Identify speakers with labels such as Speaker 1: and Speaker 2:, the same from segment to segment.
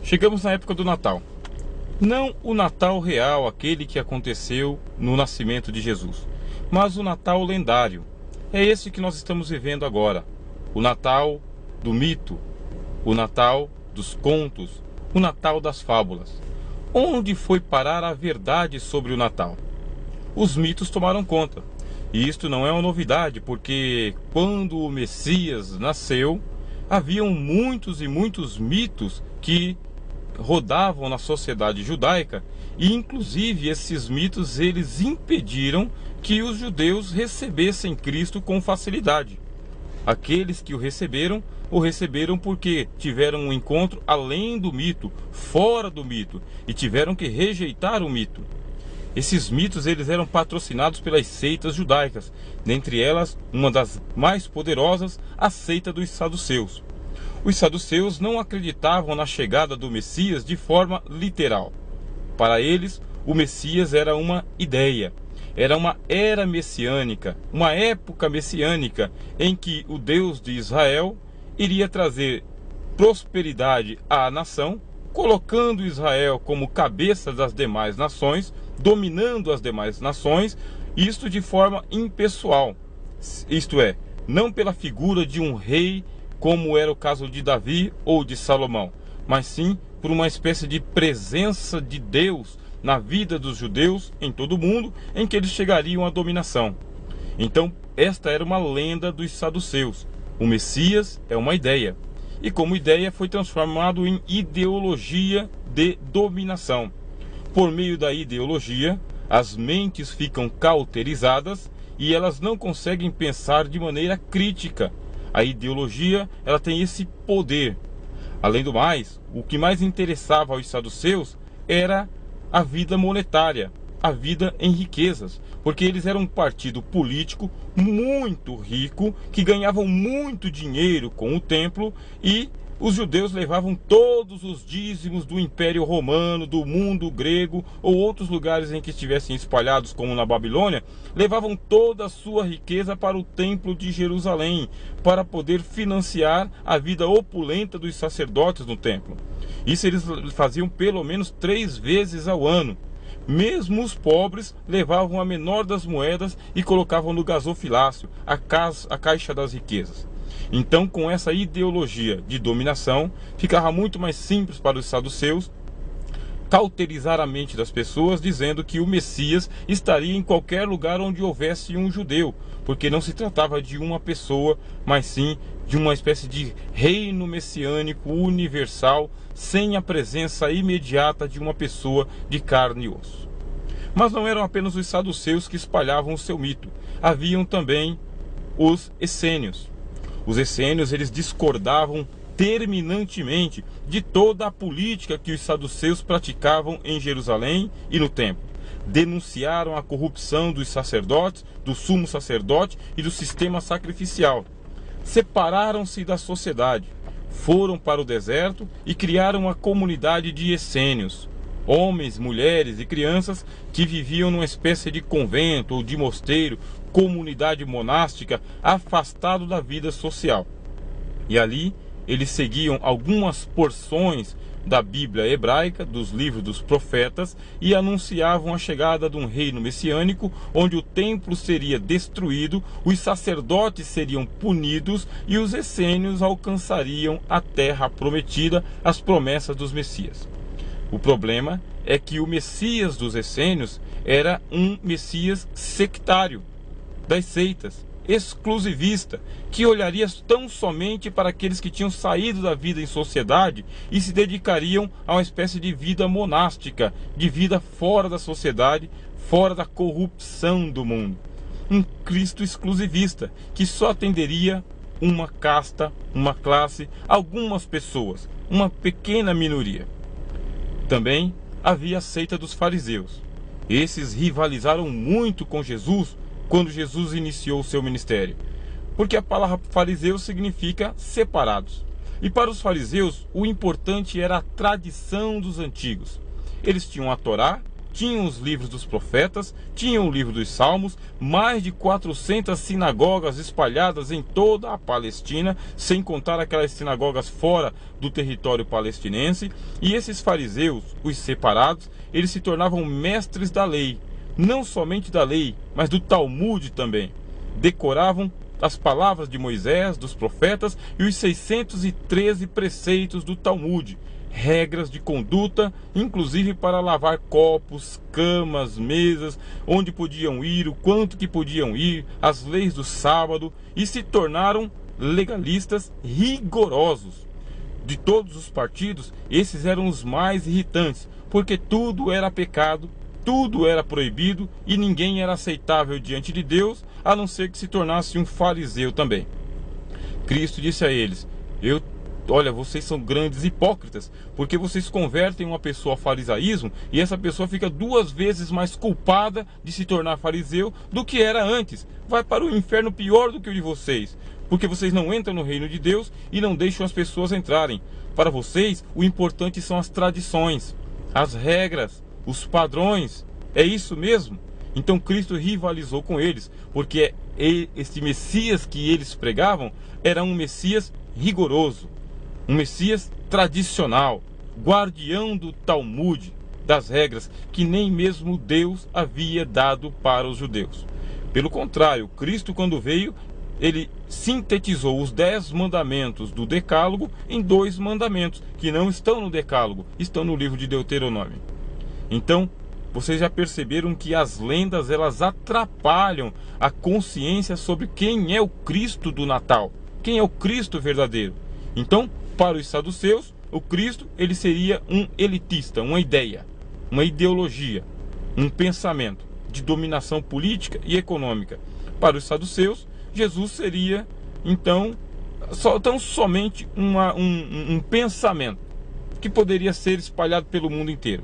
Speaker 1: Chegamos na época do Natal. Não o Natal real, aquele que aconteceu no nascimento de Jesus, mas o Natal lendário. É esse que nós estamos vivendo agora. O Natal do mito, o Natal dos contos, o Natal das fábulas. Onde foi parar a verdade sobre o Natal? Os mitos tomaram conta. E isto não é uma novidade, porque quando o Messias nasceu, haviam muitos e muitos mitos que rodavam na sociedade judaica, e inclusive esses mitos eles impediram que os judeus recebessem Cristo com facilidade. Aqueles que o receberam porque tiveram um encontro além do mito, fora do mito, e tiveram que rejeitar o mito. Esses mitos eles eram patrocinados pelas seitas judaicas, dentre elas uma das mais poderosas, a seita dos saduceus. Os saduceus não acreditavam na chegada do Messias de forma literal. Para eles, o Messias era uma ideia, era uma era messiânica, uma época messiânica em que o Deus de Israel iria trazer prosperidade à nação, colocando Israel como cabeça das demais nações, dominando as demais nações, isto de forma impessoal, isto é, não pela figura de um rei, como era o caso de Davi ou de Salomão, mas sim por uma espécie de presença de Deus na vida dos judeus em todo o mundo, em que eles chegariam à dominação. Então, esta era uma lenda dos saduceus. O Messias é uma ideia, e como ideia foi transformado em ideologia de dominação. Por meio da ideologia, as mentes ficam cauterizadas e elas não conseguem pensar de maneira crítica. A ideologia ela tem esse poder. Além do mais, o que mais interessava aos saduceus era a vida monetária, a vida em riquezas, porque eles eram um partido político muito rico, que ganhavam muito dinheiro com o templo, e os judeus levavam todos os dízimos do Império Romano, do mundo grego ou outros lugares em que estivessem espalhados, como na Babilônia, levavam toda a sua riqueza para o Templo de Jerusalém, para poder financiar a vida opulenta dos sacerdotes no templo. Isso eles faziam pelo menos 3 vezes ao ano. Mesmo os pobres levavam a menor das moedas e colocavam no gasofilácio, a caixa das riquezas. Então, com essa ideologia de dominação, ficava muito mais simples para os saduceus cauterizar a mente das pessoas, dizendo que o Messias estaria em qualquer lugar onde houvesse um judeu, porque não se tratava de uma pessoa, mas sim de uma espécie de reino messiânico universal, sem a presença imediata de uma pessoa de carne e osso. Mas não eram apenas os saduceus que espalhavam o seu mito, haviam também os essênios. Os essênios eles discordavam terminantemente de toda a política que os saduceus praticavam em Jerusalém e no templo. Denunciaram a corrupção dos sacerdotes, do sumo sacerdote e do sistema sacrificial. Separaram-se da sociedade, foram para o deserto e criaram uma comunidade de essênios, homens, mulheres e crianças que viviam numa espécie de convento ou de mosteiro, comunidade monástica, afastado da vida social. E ali eles seguiam algumas porções da Bíblia hebraica, dos livros dos profetas, e anunciavam a chegada de um reino messiânico, onde o templo seria destruído, os sacerdotes seriam punidos e os essênios alcançariam a terra prometida, as promessas dos Messias. O problema é que o Messias dos essênios era um Messias sectário, das seitas, exclusivista, que olharia tão somente para aqueles que tinham saído da vida em sociedade e se dedicariam a uma espécie de vida monástica, de vida fora da sociedade, fora da corrupção do mundo. Um Cristo exclusivista, que só atenderia uma casta, uma classe, algumas pessoas, uma pequena minoria. Também havia a seita dos fariseus. Esses rivalizaram muito com Jesus quando Jesus iniciou o seu ministério, porque a palavra fariseu significa separados. E para os fariseus, o importante era a tradição dos antigos. Eles tinham a Torá, tinham os livros dos profetas, tinham o livro dos Salmos, mais de 400 sinagogas espalhadas em toda a Palestina, sem contar aquelas sinagogas fora do território palestinense. E esses fariseus, os separados, eles se tornavam mestres da lei, não somente da lei, mas do Talmud também. Decoravam as palavras de Moisés, dos profetas e os 613 preceitos do Talmud, regras de conduta, inclusive para lavar copos, camas, mesas, onde podiam ir, o quanto que podiam ir, as leis do sábado, e se tornaram legalistas rigorosos. De todos os partidos, esses eram os mais irritantes, porque tudo era pecado, tudo era proibido e ninguém era aceitável diante de Deus, a não ser que se tornasse um fariseu também. Cristo disse a eles: olha, vocês são grandes hipócritas, porque vocês convertem uma pessoa ao farisaísmo e essa pessoa fica 2 vezes mais culpada de se tornar fariseu do que era antes. Vai para o inferno pior do que o de vocês, porque vocês não entram no reino de Deus e não deixam as pessoas entrarem. Para vocês, o importante são as tradições, as regras, os padrões. É isso mesmo? Então Cristo rivalizou com eles, porque este Messias que eles pregavam era um Messias rigoroso, um Messias tradicional, guardião do Talmud, das regras que nem mesmo Deus havia dado para os judeus. Pelo contrário, Cristo, quando veio, ele sintetizou os 10 mandamentos do Decálogo em 2 mandamentos, que não estão no Decálogo, estão no livro de Deuteronômio. Então, vocês já perceberam que as lendas, elas atrapalham a consciência sobre quem é o Cristo do Natal, quem é o Cristo verdadeiro. Então, para os saduceus, o Cristo, ele seria um elitista, uma ideia, uma ideologia, um pensamento de dominação política e econômica. Para os saduceus, Jesus seria, então, tão somente um pensamento que poderia ser espalhado pelo mundo inteiro.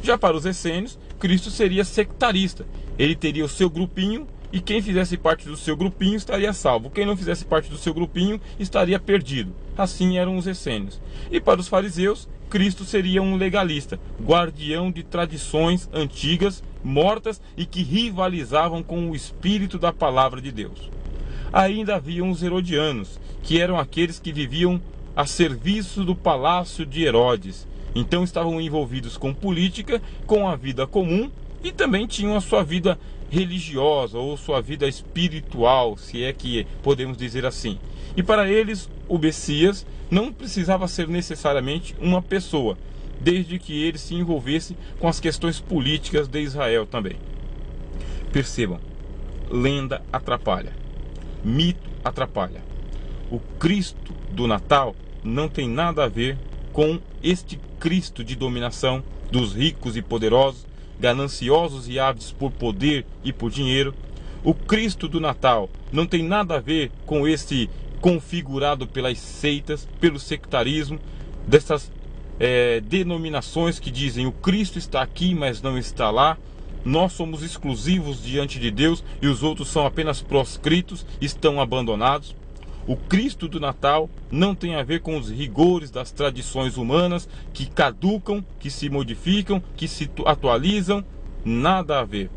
Speaker 1: Já para os essênios, Cristo seria sectarista. Ele teria o seu grupinho e quem fizesse parte do seu grupinho estaria salvo. Quem não fizesse parte do seu grupinho estaria perdido. Assim eram os essênios. E para os fariseus, Cristo seria um legalista, guardião de tradições antigas, mortas e que rivalizavam com o espírito da palavra de Deus. Ainda haviam os herodianos, que eram aqueles que viviam a serviço do palácio de Herodes. Então estavam envolvidos com política, com a vida comum e também tinham a sua vida religiosa ou sua vida espiritual, se é que podemos dizer assim. E para eles, o Messias não precisava ser necessariamente uma pessoa, desde que ele se envolvesse com as questões políticas de Israel também. Percebam, lenda atrapalha, mito atrapalha. O Cristo do Natal não tem nada a ver com este Cristo de dominação dos ricos e poderosos, gananciosos e ávidos por poder e por dinheiro. O Cristo do Natal não tem nada a ver com este configurado pelas seitas, pelo sectarismo, dessas denominações que dizem: o Cristo está aqui, mas não está lá. Nós somos exclusivos diante de Deus e os outros são apenas proscritos, estão abandonados. O Cristo do Natal não tem a ver com os rigores das tradições humanas que caducam, que se modificam, que se atualizam. Nada a ver.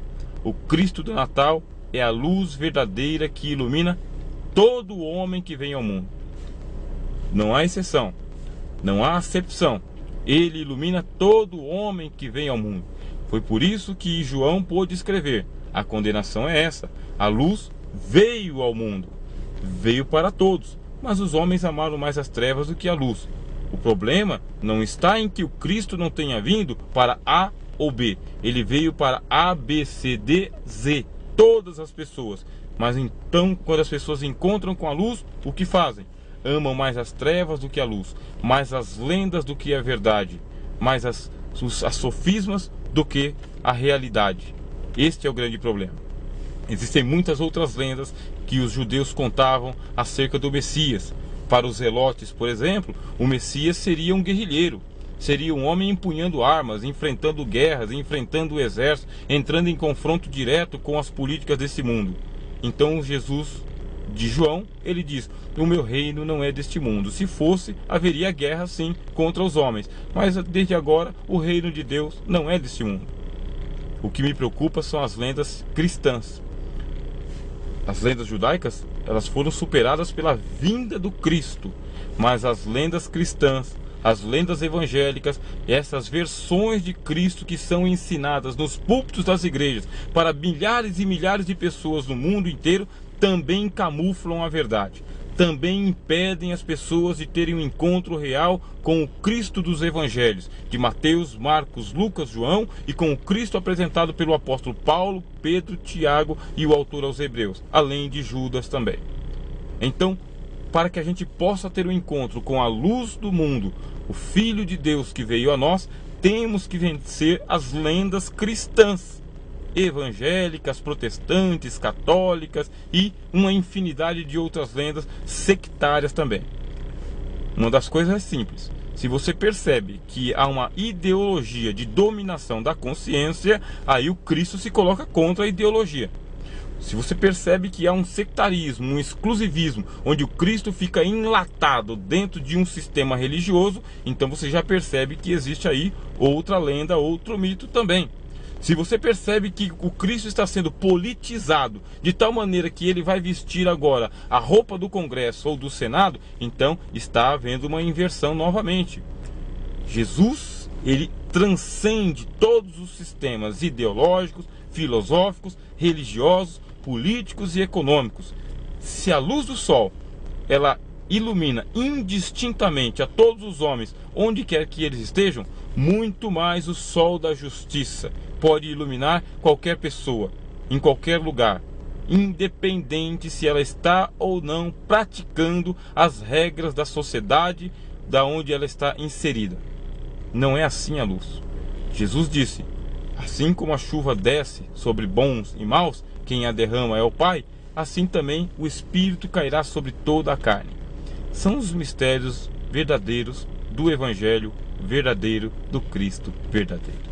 Speaker 1: O Cristo do Natal é a luz verdadeira que ilumina todo homem que vem ao mundo. Não há exceção, não há acepção. Ele ilumina todo homem que vem ao mundo. Foi por isso que João pôde escrever: a condenação é essa, a luz veio ao mundo. Veio para todos, mas os homens amaram mais as trevas do que a luz. O problema não está em que o Cristo não tenha vindo para A ou B. Ele veio para A, B, C, D, Z. Todas as pessoas. Mas então, quando as pessoas encontram com a luz, o que fazem? Amam mais as trevas do que a luz, mais as lendas do que a verdade, mais as sofismas do que a realidade. Este é o grande problema. Existem muitas outras lendas que os judeus contavam acerca do Messias. Para os zelotes, por exemplo, o Messias seria um guerrilheiro. Seria um homem empunhando armas, enfrentando guerras, enfrentando o exército, entrando em confronto direto com as políticas desse mundo. Então Jesus de João, ele diz: o meu reino não é deste mundo. Se fosse, haveria guerra sim contra os homens, mas desde agora o reino de Deus não é deste mundo. O que me preocupa são as lendas cristãs. As lendas judaicas, elas foram superadas pela vinda do Cristo, mas as lendas cristãs, as lendas evangélicas, essas versões de Cristo que são ensinadas nos púlpitos das igrejas para milhares e milhares de pessoas no mundo inteiro, também camuflam a verdade. Também impedem as pessoas de terem um encontro real com o Cristo dos Evangelhos, de Mateus, Marcos, Lucas, João, e com o Cristo apresentado pelo apóstolo Paulo, Pedro, Tiago e o autor aos Hebreus, além de Judas também. Então, para que a gente possa ter um encontro com a luz do mundo, o Filho de Deus que veio a nós, temos que vencer as lendas cristãs, evangélicas, protestantes, católicas e uma infinidade de outras lendas sectárias também. Uma das coisas é simples: se você percebe que há uma ideologia de dominação da consciência, aí o Cristo se coloca contra a ideologia. Se você percebe que há um sectarismo, um exclusivismo, onde o Cristo fica enlatado dentro de um sistema religioso, então você já percebe que existe aí outra lenda, outro mito também. Se você percebe que o Cristo está sendo politizado de tal maneira que ele vai vestir agora a roupa do Congresso ou do Senado, então está havendo uma inversão novamente. Jesus, ele transcende todos os sistemas ideológicos, filosóficos, religiosos, políticos e econômicos. Se a luz do sol, ela ilumina indistintamente a todos os homens, onde quer que eles estejam, muito mais o sol da justiça pode iluminar qualquer pessoa, em qualquer lugar, independente se ela está ou não praticando as regras da sociedade da onde ela está inserida. Não é assim a luz. Jesus disse: assim como a chuva desce sobre bons e maus, quem a derrama é o Pai, assim também o Espírito cairá sobre toda a carne. São os mistérios verdadeiros do Evangelho verdadeiro, do Cristo verdadeiro.